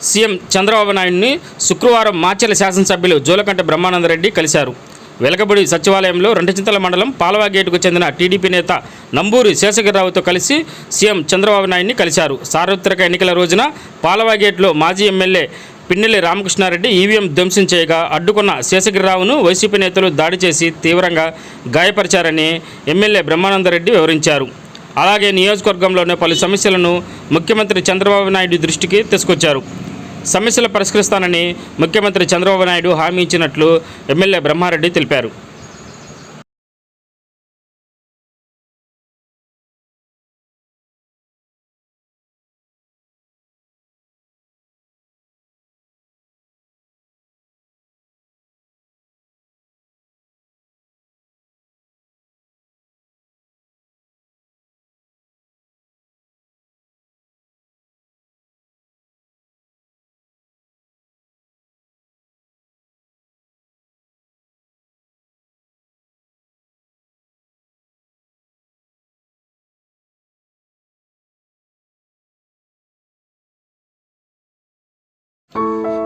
CM Chandrababu నాయుడిని శుక్రవారం మాచర్ల శాసనసభ్యులు జోలకంటి బ్రహ్మానందరెడ్డి కలిశారు. వెలగపూడి సచివాలయంలో రెంటచింతల మండలం పాలవాగేటుకు చెందిన టీడీపీ నేత నంబూరి శేషగిరిరావుతో కలిసి సీఎం చంద్రబాబు నాయుడిని కలిశారు. సార్వత్రిక ఎన్నికల రోజున పాలవాగేటులో మాజీ ఎమ్మెల్యే పిన్నెల్లి రామకృష్ణారెడ్డి ఈవీఎం ధ్వంసం చేయగా అడ్డుకున్న శేషగిరిరావును వైసీపీ నేతలు దాడి చేసి తీవ్రంగా గాయపరిచారని ఎమ్మెల్యే బ్రహ్మానందరెడ్డి వివరించారు. అలాగే నియోజకవర్గంలోని పలు సమస్యలను ముఖ్యమంత్రి చంద్రబాబు నాయుడు దృష్టికి తీసుకొచ్చారు. సమస్యలు పరిష్కరిస్తానని ముఖ్యమంత్రి చంద్రబాబు నాయుడు హామీ ఇచ్చినట్లు ఎమ్మెల్యే బ్రహ్మారెడ్డి తెలిపారు.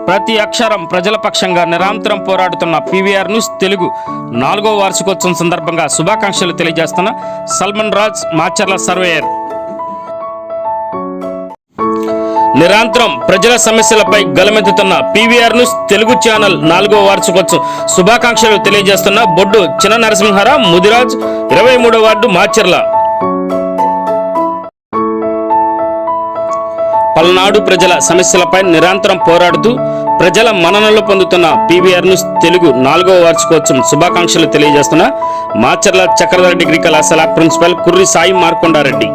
ప్రతి అక్షరం ప్రజల పక్షంగా నిరంతరం పోరాడుతున్న పీవీఆర్ న్యూస్ తెలుగు 4వ వార్షికోత్సవం సందర్భంగా శుభాకాంక్షలు తెలియజేస్తున్న సల్మాన్ రాజ్ మాచర్ల సర్వేయర్. నిరంతరం ప్రజల సమస్యలపై గలమెత్తుతున్న పీవీఆర్ న్యూస్ తెలుగు ఛానల్ 4వ వార్షికోత్సవం శుభాకాంక్షలు తెలియజేస్తున్న బొడ్డు చిన్న నరసింహారావు ముదిరాజ్ 23వ వార్డు మాచర్ల. పల్నాడు ప్రజల సమస్యలపై నిరంతరం పోరాడుతూ ప్రజల మన్ననలు పొందుతున్న పీవీఆర్ న్యూస్ తెలుగు 4వ వార్షికోత్సవం శుభాకాంక్షలు తెలియజేస్తున్న మాచర్ల చక్రధర డిగ్రీ కళాశాల ప్రిన్సిపల్ కుర్రి సాయి మార్కొండారెడ్డి.